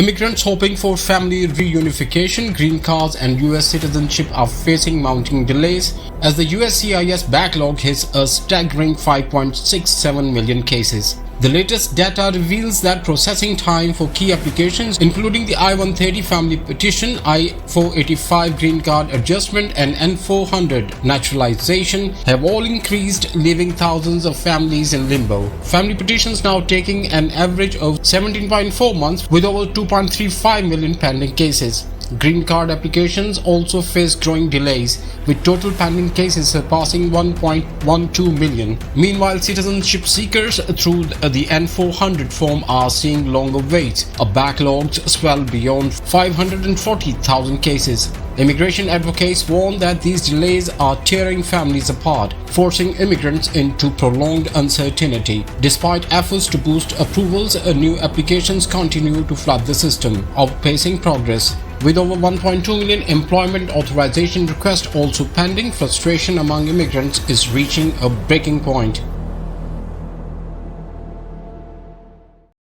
Immigrants hoping for family reunification, green cards and US citizenship are facing mounting delays as the USCIS backlog hits a staggering 5.67 million cases. The latest data reveals that processing time for key applications including the I-130 Family Petition, I-485 Green Card Adjustment and N-400 Naturalization have all increased, leaving thousands of families in limbo. Family petitions now taking an average of 17.4 months with over 2.35 million pending cases. Green card applications also face growing delays, with total pending cases surpassing 1.12 million. Meanwhile, citizenship seekers through the N-400 form are seeing longer waits. A backlogs swell beyond 540,000 cases. Immigration advocates warn that these delays are tearing families apart, forcing immigrants into prolonged uncertainty. Despite efforts to boost approvals, new applications continue to flood the system, outpacing progress. With over 1.2 million employment authorization requests also pending, frustration among immigrants is reaching a breaking point.